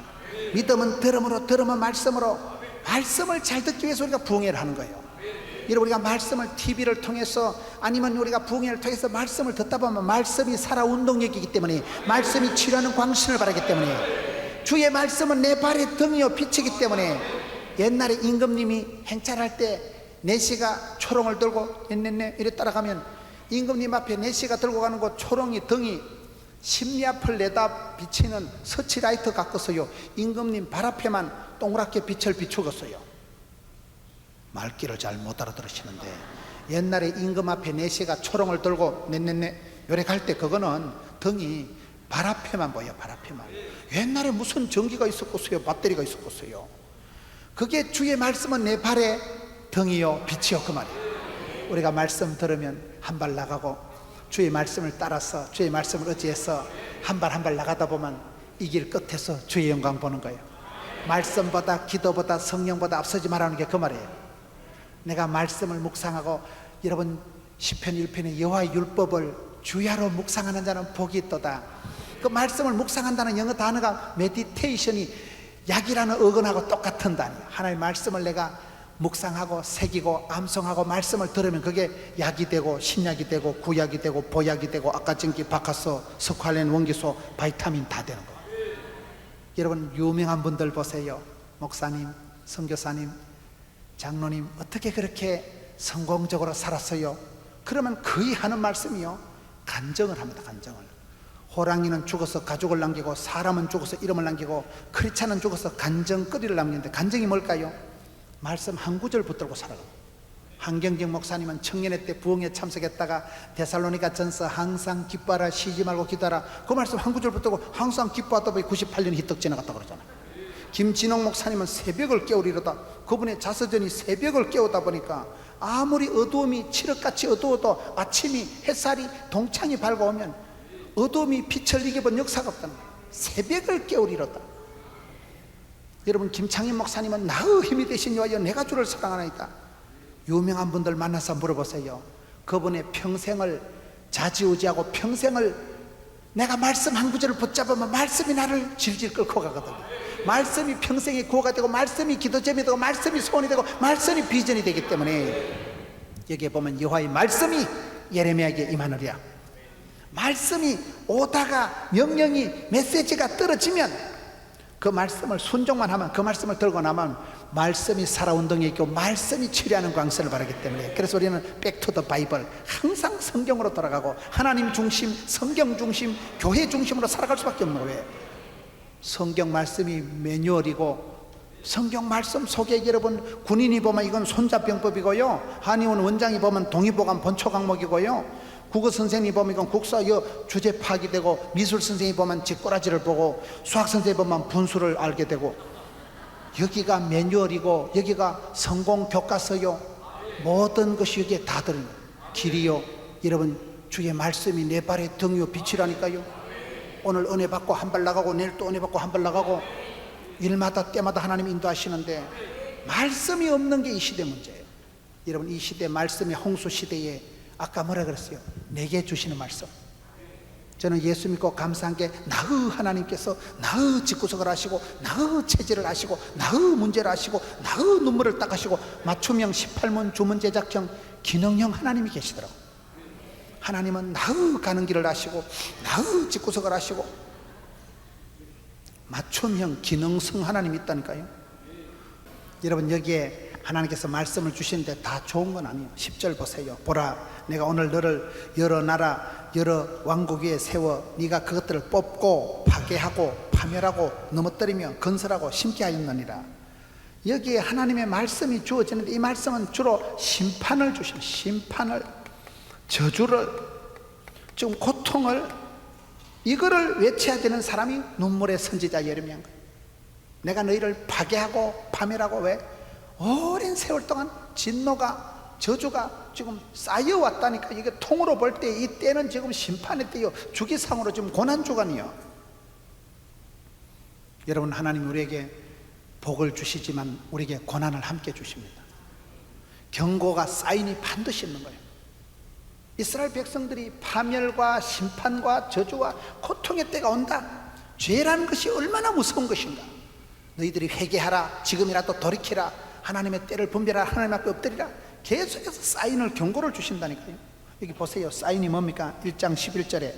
믿음은 들음으로, 들음은 말씀으로. 말씀을 잘 듣기 위해서 우리가 부흥회를 하는 거예요. 여러분, 우리가 말씀을 TV를 통해서 아니면 우리가 부흥회를 통해서 말씀을 듣다 보면 말씀이 살아 운동력이기 때문에, 말씀이 치료하는 광신을 바라기 때문에, 주의 말씀은 내 발의 등이요 빛이기 때문에, 옛날에 임금님이 행차할 때 내시가 초롱을 들고 넷넷넷 이래 따라가면 임금님 앞에 내시가 들고 가는 거 초롱이 등이 심리 앞을 내다 비치는 서치라이트 같겠어요. 임금님 발 앞에만 동그랗게 빛을 비추겠어요. 말귀를 잘 못 알아들으시는데 옛날에 임금 앞에 내시가 초롱을 들고 넷넷넷 요래 갈 때 그거는 등이 발 앞에만 보여. 발 앞에만. 옛날에 무슨 전기가 있었겠어요? 배터리가 있었겠어요? 그게 주의 말씀은 내 발에 등이요 빛이요 그 말이에요. 우리가 말씀 들으면 한 발 나가고 주의 말씀을 따라서 주의 말씀을 의지해서 한 발 한 발 나가다 보면 이 길 끝에서 주의 영광 보는 거예요. 말씀보다 기도보다 성령보다 앞서지 말라는 게 그 말이에요. 내가 말씀을 묵상하고 여러분 시편 1편의 여호와의 율법을 주야로 묵상하는 자는 복이 있도다. 그 말씀을 묵상한다는 영어 단어가 메디테이션이 약이라는 어근하고 똑같은 단어예요. 하나님의 말씀을 내가 묵상하고 새기고 암송하고 말씀을 들으면 그게 약이 되고 신약이 되고 구약이 되고 보약이 되고 아까증기 바카소 스ኳ렌 원기소 바이타민 다 되는 거예요. 여러분 유명한 분들 보세요. 목사님, 선교사님, 장로님 어떻게 그렇게 성공적으로 살았어요? 그러면 거의 하는 말씀이요 간증을 합니다. 간증을. 호랑이는 죽어서 가족을 남기고 사람은 죽어서 이름을 남기고 크리스찬은 죽어서 간증거리를 남기는데 간증이 뭘까요? 말씀 한 구절 붙들고 살아가고. 한경직 목사님은 청년회 때 부흥에 참석했다가 데살로니가 전서 항상 기뻐하라 쉬지 말고 기도하라 그 말씀 한 구절 붙들고 항상 기뻐하다 보니 98년이 휘떡 지나갔다 그러잖아요. 김진홍 목사님은 새벽을 깨우리로다. 그분의 자서전이 새벽을 깨우다 보니까 아무리 어두움이 칠흑같이 어두워도 아침이 햇살이 동창이 밝아오면 어두움이 빛을 이겨본 역사가 없다는 거예요. 새벽을 깨우리로다. 여러분 김창인 목사님은 나의 힘이 되신 여호와여 내가 주를 사랑하나이다. 유명한 분들 만나서 물어보세요. 그분의 평생을 좌지우지하고 평생을 내가 말씀 한 구절을 붙잡으면 말씀이 나를 질질 끌고 가거든요. 말씀이 평생의 구호가 되고 말씀이 기도점이 되고 말씀이 소원이 되고 말씀이 비전이 되기 때문에 여기에 보면 여호와의 말씀이 예레미야에게 임하느랴. 말씀이 오다가 명령이 메시지가 떨어지면 그 말씀을 순종만 하면 그 말씀을 들고 나면 말씀이 살아운동에 있고 말씀이 치료하는 광선을 바라기 때문에 그래서 우리는 백투더 바이블 항상 성경으로 돌아가고 하나님 중심, 성경 중심, 교회 중심으로 살아갈 수밖에 없는 거예요. 성경 말씀이 매뉴얼이고 성경 말씀 속에 여러분 군인이 보면 이건 손자병법이고요 한의원 원장이 보면 동의보감 본초 강목이고요 국어 선생님이 보면 이건 국사 주제 파악이 되고 미술 선생님이 보면 직꼬라지를 보고 수학 선생님이 보면 분수를 알게 되고 여기가 매뉴얼이고 여기가 성공 교과서요 모든 것이 여기에 다 들어요. 길이요 여러분 주의 말씀이 내 발의 등이요 빛이라니까요. 오늘 은혜 받고 한 발 나가고 내일 또 은혜 받고 한 발 나가고 일마다 때마다 하나님 인도하시는데 말씀이 없는 게 이 시대 문제예요. 여러분 이 시대 말씀이 홍수 시대에 아까 뭐라 그랬어요? 내게 주시는 말씀. 저는 예수 믿고 감사한 게 나의 하나님께서 나의 집구석을 아시고 나의 체질을 아시고 나의 문제를 아시고 나의 눈물을 닦으시고 맞춤형 18문 주문 제작형 기능형 하나님이 계시더라고요. 하나님은 나의 가는 길을 아시고 나의 집구석을 아시고 맞춤형 기능성 하나님이 있다니까요. 여러분 여기에 하나님께서 말씀을 주시는데 다 좋은 건 아니에요. 10절 보세요. 보라 내가 오늘 너를 여러 나라 여러 왕국 위에 세워 네가 그것들을 뽑고 파괴하고 파멸하고 넘어뜨리며 건설하고 심게 하였느니라. 여기에 하나님의 말씀이 주어지는데 이 말씀은 주로 심판을 주시는 심판을 저주를 지금 고통을 이거를 외쳐야 되는 사람이 눈물의 선지자 예레미야인 거예요. 내가 너희를 파괴하고 파멸하고 왜? 오랜 세월 동안 진노가 저주가 지금 쌓여왔다니까. 이게 통으로 볼 때 이 때는 지금 심판의 때요 주기상으로 지금 고난주간이요. 여러분 하나님 우리에게 복을 주시지만 우리에게 고난을 함께 주십니다. 경고가 사인이 반드시 있는 거예요. 이스라엘 백성들이 파멸과 심판과 저주와 고통의 때가 온다. 죄라는 것이 얼마나 무서운 것인가. 너희들이 회개하라. 지금이라도 돌이키라. 하나님의 때를 분별하라. 하나님 앞에 엎드리라. 계속해서 사인을 경고를 주신다니까요. 여기 보세요. 사인이 뭡니까? 1장 11절에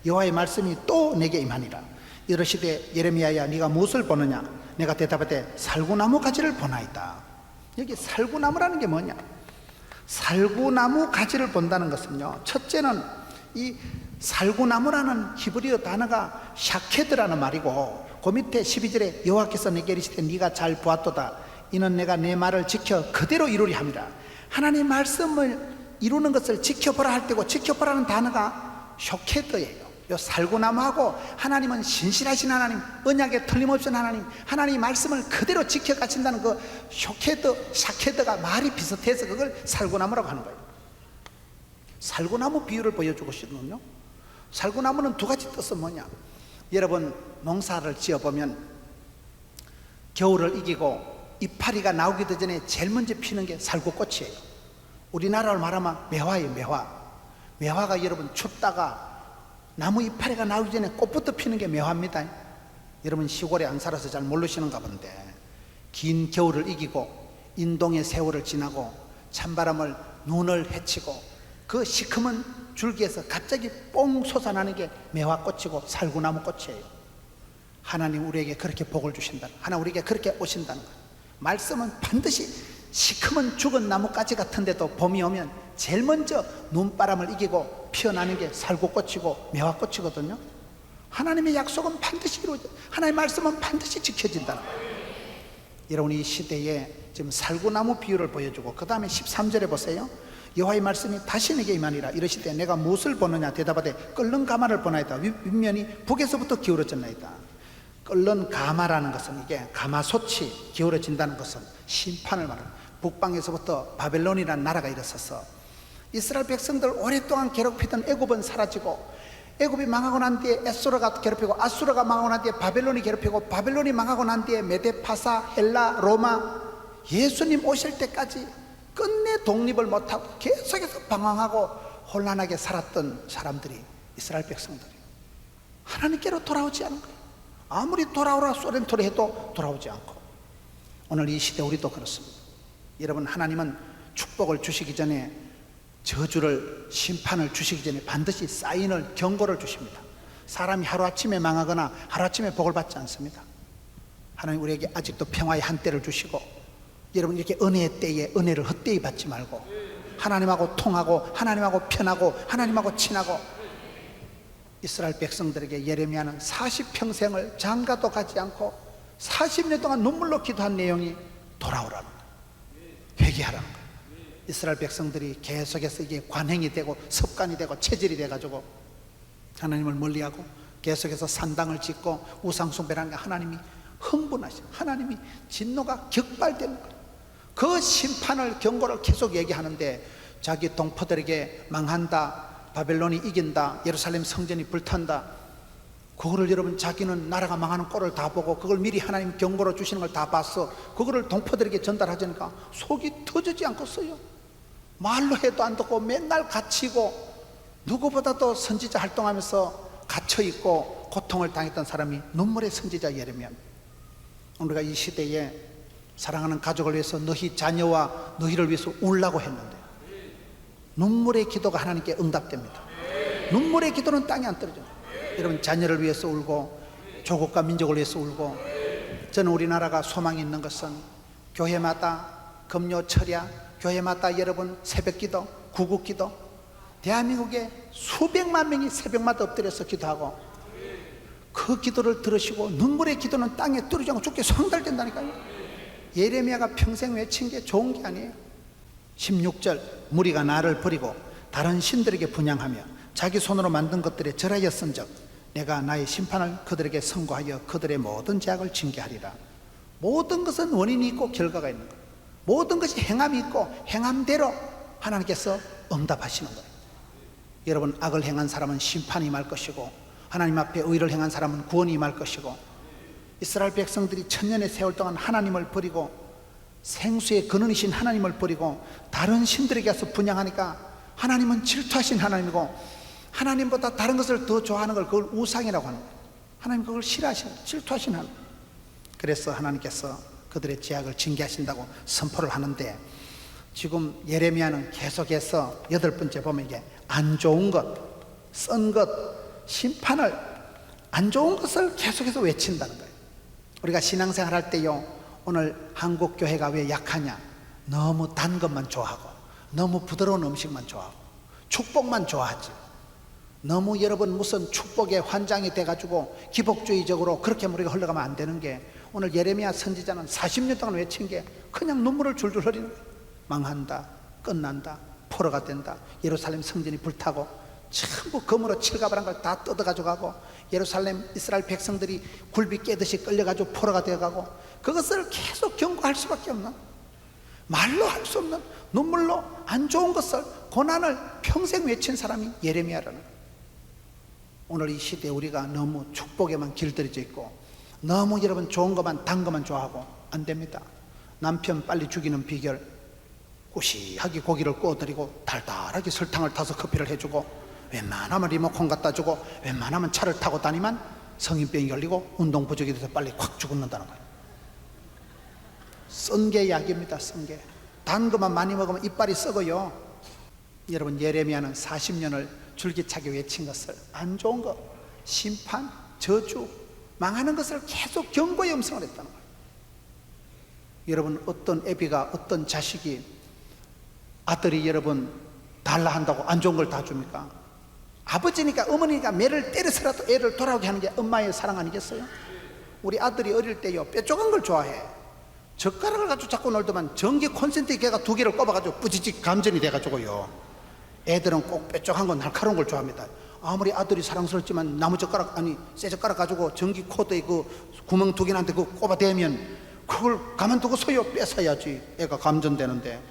여호와의 말씀이 또 내게 임하니라. 이르시되 예레미야야 네가 무엇을 보느냐? 내가 대답하되 살구나무 가지를 보나이다. 여기 살구나무라는 게 뭐냐? 살구나무 가지를 본다는 것은요, 첫째는 이 살구나무라는 히브리어 단어가 샤케드라는 말이고, 그 밑에 12절에 여호와께서 내게 이르시되 네가 잘 보았도다. 이는 내가 내 말을 지켜 그대로 이루리 함이라. 하나님 말씀을 이루는 것을 지켜보라 할 때고, 지켜보라는 단어가 샤케드예요. 요 살구나무하고 하나님은 신실하신 하나님, 언약에 틀림없는 하나님, 하나님 말씀을 그대로 지켜가신다는 그 샤케드가 말이 비슷해서 그걸 살구나무라고 하는 거예요. 살구나무 비유를 보여주고 싶거든요. 살구나무는 두 가지 뜻은 뭐냐? 여러분, 농사를 지어보면 겨울을 이기고 이파리가 나오기도 전에 제일 먼저 피는 게 살구꽃이에요. 우리나라로 말하면 매화예요. 매화가 여러분 춥다가 나무 이파리가 나오기 전에 꽃부터 피는 게 매화입니다. 여러분 시골에 안 살아서 잘 모르시는가 본데, 긴 겨울을 이기고 인동의 세월을 지나고 찬바람을 눈을 헤치고 그 시커먼 줄기에서 갑자기 뽕 솟아나는 게 매화꽃이고 살구나무 꽃이에요. 하나님 우리에게 그렇게 복을 주신다는, 하나님 우리에게 그렇게 오신다는 거예요. 말씀은 반드시 시커먼 죽은 나무가지 같은데도 봄이 오면 제일 먼저 눈바람을 이기고 피어나는 게 살구꽃이고 매화꽃이거든요. 하나님의 약속은 반드시 이루어져, 하나님의 말씀은 반드시 지켜진다는 거예요. 여러분, 이 시대에 지금 살구나무 비유를 보여주고, 그 다음에 13절에 보세요. 여호와의 말씀이 다시 내게 임하니라. 이르시되 내가 무엇을 보느냐? 대답하되 끓는 가마를 보나이다. 윗면이 북에서부터 기울어졌나이다. 끓는 가마라는 것은, 이게 가마솥이 기울어진다는 것은 심판을 말합니다. 북방에서부터 바벨론이라는 나라가 일어서서 이스라엘 백성들 오랫동안 괴롭히던 애굽은 사라지고, 애굽이 망하고 난 뒤에 에스로가 괴롭히고, 아수르가 망하고 난 뒤에 바벨론이 괴롭히고, 바벨론이 망하고 난 뒤에 메데파사, 헬라, 로마, 예수님 오실 때까지 끝내 독립을 못하고 계속해서 방황하고 혼란하게 살았던 사람들이, 이스라엘 백성들이 하나님께로 돌아오지 않은 거예요. 아무리 돌아오라 소렌토를 해도 돌아오지 않고, 오늘 이 시대 우리도 그렇습니다. 여러분, 하나님은 축복을 주시기 전에, 저주를, 심판을 주시기 전에 반드시 사인을, 경고를 주십니다. 사람이 하루아침에 망하거나 하루아침에 복을 받지 않습니다. 하나님 우리에게 아직도 평화의 한때를 주시고, 여러분 이렇게 은혜의 때에 은혜를 헛되이 받지 말고, 하나님하고 통하고 하나님하고 편하고 하나님하고 친하고. 이스라엘 백성들에게 예레미야는 40평생을 장가도 가지 않고 40년 동안 눈물로 기도한 내용이 돌아오라는 거예요. 회개하라는 거예요. 이스라엘 백성들이 계속해서 이게 관행이 되고 습관이 되고 체질이 돼가지고 하나님을 멀리하고 계속해서 산당을 짓고 우상숭배라는 게, 하나님이 흥분하시고 하나님이 진노가 격발되는 거예요. 그 심판을, 경고를 계속 얘기하는데, 자기 동포들에게 망한다, 바벨론이 이긴다, 예루살렘 성전이 불탄다, 그거를 여러분, 자기는 나라가 망하는 꼴을 다 보고 그걸 미리 하나님 경고로 주시는 걸 다 봤어. 그거를 동포들에게 전달하자니까 속이 터지지 않겠어요. 말로 해도 안 듣고 맨날 갇히고, 누구보다도 선지자 활동하면서 갇혀있고 고통을 당했던 사람이 눈물의 선지자 예레미야. 우리가 이 시대에 사랑하는 가족을 위해서 너희 자녀와 너희를 위해서 울라고 했는데, 눈물의 기도가 하나님께 응답됩니다. 눈물의 기도는 땅에 안 떨어져요. 여러분, 자녀를 위해서 울고 조국과 민족을 위해서 울고. 저는 우리나라가 소망이 있는 것은 교회마다 금요 철야, 교회마다 여러분 새벽기도, 구국기도, 대한민국에 수백만 명이 새벽마다 엎드려서 기도하고, 그 기도를 들으시고 눈물의 기도는 땅에 떨어지지 않고 죽게 상달된다니까요. 예레미야가 평생 외친 게 좋은 게 아니에요. 16절, 무리가 나를 버리고 다른 신들에게 분향하며 자기 손으로 만든 것들에 절하였은즉 내가 나의 심판을 그들에게 선고하여 그들의 모든 죄악을 징계하리라. 모든 것은 원인이 있고 결과가 있는 거예요. 모든 것이 행함이 있고 행함대로 하나님께서 응답하시는 거예요. 여러분, 악을 행한 사람은 심판이 임할 것이고, 하나님 앞에 의를 행한 사람은 구원이 임할 것이고, 이스라엘 백성들이 천년의 세월 동안 하나님을 버리고 생수의 근원이신 하나님을 버리고 다른 신들에게 가서 분향하니까, 하나님은 질투하신 하나님이고 하나님보다 다른 것을 더 좋아하는 걸 그걸 우상이라고 하는 거예요. 하나님 그걸 싫어하시는, 질투하신 하나님. 그래서 하나님께서 그들의 죄악을 징계하신다고 선포를 하는데, 지금 예레미야는 계속해서 8번째 보면 이게 안 좋은 것, 쓴 것, 심판을, 안 좋은 것을 계속해서 외친다는 거예요. 우리가 신앙생활 할 때요, 오늘 한국 교회가 왜 약하냐? 너무 단 것만 좋아하고 너무 부드러운 음식만 좋아하고 축복만 좋아하지. 너무 여러분 무슨 축복에 환장이 돼가지고 기복주의적으로 그렇게 우리가 흘러가면 안 되는 게, 오늘 예레미야 선지자는 40년 동안 외친 게 그냥 눈물을 줄줄 흘리는 거예요. 망한다, 끝난다, 포로가 된다, 예루살렘 성전이 불타고 전부 검으로 칠갑을한 걸 다 뜯어가지고 가고, 예루살렘 이스라엘 백성들이 굴비 깨듯이 끌려가지고 포로가 되어가고, 그것을 계속 경고할 수밖에 없는, 말로 할 수 없는 눈물로 안 좋은 것을, 고난을 평생 외친 사람이 예레미야라는 거예요. 오늘 이 시대에 우리가 너무 축복에만 길들여져 있고 너무 여러분 좋은 것만 단 것만 좋아하고 안 됩니다. 남편 빨리 죽이는 비결, 꾸시하게 고기를 구워드리고 달달하게 설탕을 타서 커피를 해주고, 웬만하면 리모컨 갖다 주고, 웬만하면 차를 타고 다니면 성인병이 걸리고 운동 부족이 돼서 빨리 확 죽는다는 거예요. 쓴 게 약입니다. 쓴 게. 단 것만 많이 먹으면 이빨이 썩어요. 여러분, 예레미야는 40년을 줄기차게 외친 것을, 안 좋은 것, 심판, 저주, 망하는 것을 계속 경고의 음성을 했다는 거예요. 여러분, 어떤 애비가, 어떤 자식이 아들이 여러분 달라 한다고 안 좋은 걸 다 줍니까? 아버지니까 어머니가 매를 때려서라도 애를 돌아오게 하는 게 엄마의 사랑 아니겠어요? 우리 아들이 어릴 때요, 뾰족한 걸 좋아해. 젓가락을 가지고 자꾸 놀더만 전기 콘센트 개가 2개를 꼽아가지고 뿌지직 감전이 돼가지고요, 애들은 꼭 뾰족한 거, 날카로운 걸 좋아합니다. 아무리 아들이 사랑스럽지만 나무 젓가락, 아니 쇠 젓가락 가지고 전기 코드에 그 구멍 2개한테 그 꼽아대면 그걸 가만두고 소요 뺏어야지 애가 감전되는데,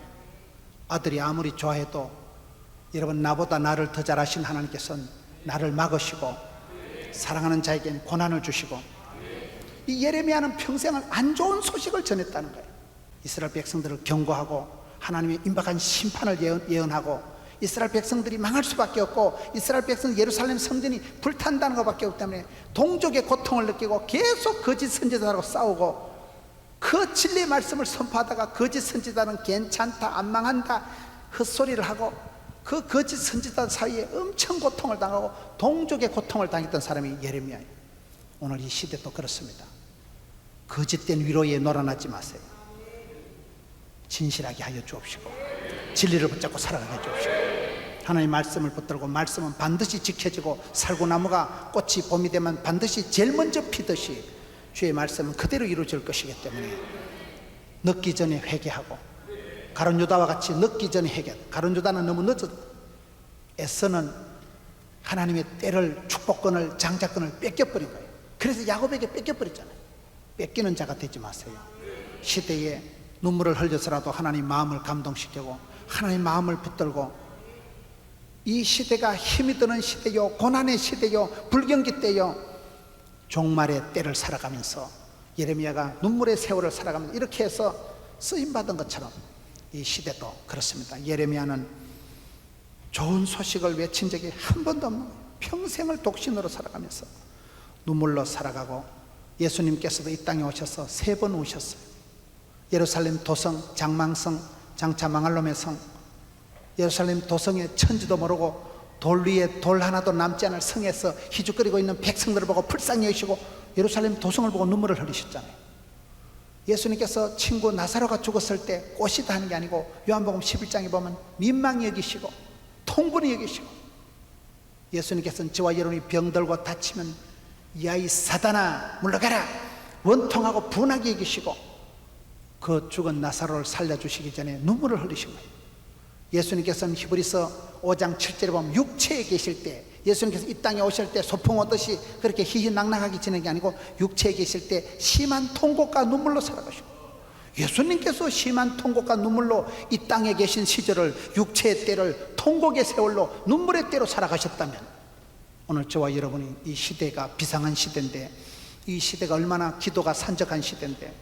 아들이 아무리 좋아해도 여러분, 나보다 나를 더 잘하신 하나님께서는 나를 막으시고 사랑하는 자에겐 고난을 주시고, 이 예레미야는 평생을 안 좋은 소식을 전했다는 거예요. 이스라엘 백성들을 경고하고 하나님의 임박한 심판을 예언하고, 이스라엘 백성들이 망할 수밖에 없고, 이스라엘 백성 예루살렘 성전이 불탄다는 것밖에 없기 때문에 동족의 고통을 느끼고 계속 거짓 선지자들하고 싸우고, 그 진리의 말씀을 선포하다가 거짓 선지자는 괜찮다, 안 망한다 헛소리를 하고, 그 거짓 선지자 사이에 엄청 고통을 당하고 동족의 고통을 당했던 사람이 예레미야예요. 오늘 이 시대도 그렇습니다. 거짓된 위로에 놀아나지 마세요. 진실하게 하여 주옵시고 진리를 붙잡고 살아가게 해 주옵시고, 하나님 말씀을 붙들고, 말씀은 반드시 지켜지고 살구나무가 꽃이 봄이 되면 반드시 제일 먼저 피듯이 주의 말씀은 그대로 이루어질 것이기 때문에 늦기 전에 회개하고, 가룟 유다와 같이 늦기 전에 회개. 가룟 유다는 너무 늦어 애써는 하나님의 때를, 축복권을, 장자권을 뺏겨버린 거예요. 그래서 야곱에게 뺏겨버렸잖아요. 뺏기는 자가 되지 마세요. 시대에 눈물을 흘려서라도 하나님 마음을 감동시키고 하나님 마음을 붙들고, 이 시대가 힘이 드는 시대요, 고난의 시대요, 불경기 때요, 종말의 때를 살아가면서 예레미야가 눈물의 세월을 살아가면서 이렇게 해서 쓰임받은 것처럼 이 시대도 그렇습니다. 예레미야는 좋은 소식을 외친 적이 한 번도 없는 거예요. 평생을 독신으로 살아가면서 눈물로 살아가고, 예수님께서도 이 땅에 오셔서 3번 오셨어요. 예루살렘 도성, 장망성, 장차 망할 놈의 성, 예루살렘 도성의 천지도 모르고 돌 위에 돌 하나도 남지 않을 성에서 희죽거리고 있는 백성들을 보고 불쌍히 여기시고 예루살렘 도성을 보고 눈물을 흘리셨잖아요. 예수님께서 친구 나사로가 죽었을 때 꽃이다 하는 게 아니고, 요한복음 11장에 보면 민망히 여기시고 통분히 여기시고, 예수님께서는 저와 여러분이 병들고 다치면 야 이 사단아 물러가라 원통하고 분하게 여기시고, 그 죽은 나사로를 살려주시기 전에 눈물을 흘리신 거예요. 예수님께서는 히브리서 5장 7절에 보면 육체에 계실 때, 예수님께서 이 땅에 오실 때 소풍 오듯이 그렇게 희희낙낙하게 지낸 게 아니고 육체에 계실 때 심한 통곡과 눈물로 살아가시고, 예수님께서 심한 통곡과 눈물로 이 땅에 계신 시절을, 육체의 때를 통곡의 세월로 눈물의 때로 살아가셨다면, 오늘 저와 여러분이 이 시대가 비상한 시대인데, 이 시대가 얼마나 기도가 산적한 시대인데,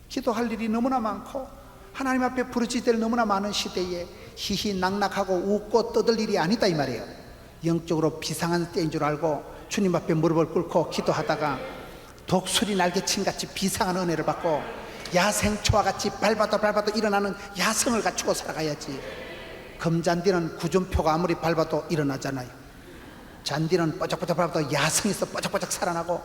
기도할 일이 너무나 많고 하나님 앞에 부르짖을 너무나 많은 시대에 희희낙낙하고 웃고 떠들 일이 아니다 이 말이에요. 영적으로 비상한 때인 줄 알고 주님 앞에 무릎을 꿇고 기도하다가 독수리 날개침같이 비상한 은혜를 받고 야생초와 같이 밟아도 일어나는 야성을 갖추고 살아가야지. 금잔디는 구준표가 아무리 밟아도 일어나잖아요. 잔디는 뽀짝뽀짝 밟아도 야성에서 뽀짝뽀짝 살아나고,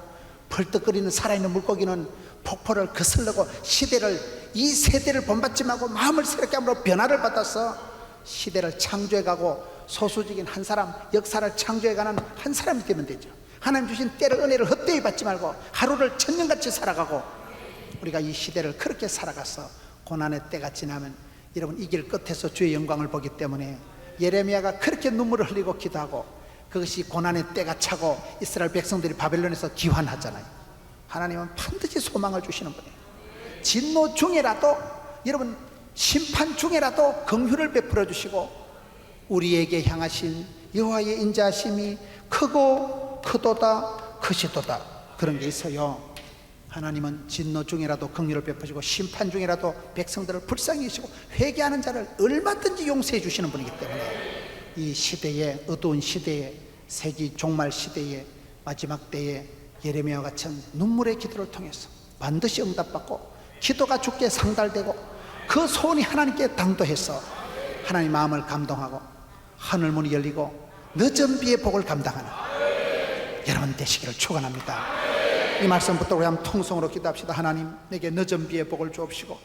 벌떡거리는 살아있는 물고기는 폭포를 거슬러고 시대를, 이 세대를 본받지 말고 마음을 새롭게 함으로 변화를 받아서 시대를 창조해가고 소수적인 한 사람 역사를 창조해가는 한 사람이 되면 되죠. 하나님 주신 때를 은혜를 헛되이 받지 말고 하루를 천년같이 살아가고 우리가 이 시대를 그렇게 살아가서 고난의 때가 지나면 여러분 이 길 끝에서 주의 영광을 보기 때문에 예레미야가 그렇게 눈물을 흘리고 기도하고 그것이 고난의 때가 차고 이스라엘 백성들이 바벨론에서 귀환하잖아요. 하나님은 반드시 소망을 주시는 분이에요. 진노 중에라도 여러분 심판 중에라도 긍휼을 베풀어 주시고 우리에게 향하신 여호와의 인자하심이 크고 크도다 크시도다 그런 게 있어요. 하나님은 진노 중에라도 긍휼을 베푸시고 심판 중에라도 백성들을 불쌍히 여기시고 회개하는 자를 얼마든지 용서해 주시는 분이기 때문에 이 시대에 어두운 시대에 세기 종말 시대에 마지막 때에 예레미야와 같은 눈물의 기도를 통해서 반드시 응답받고 기도가 주께 상달되고 그 소원이 하나님께 당도해서 하나님 마음을 감동하고 하늘문이 열리고 늦은 비의 복을 감당하는 여러분 되시기를 축원합니다. 이 말씀 붙들고 우리 한번 통성으로 기도합시다. 하나님 내게 늦은 비의 복을 주옵시고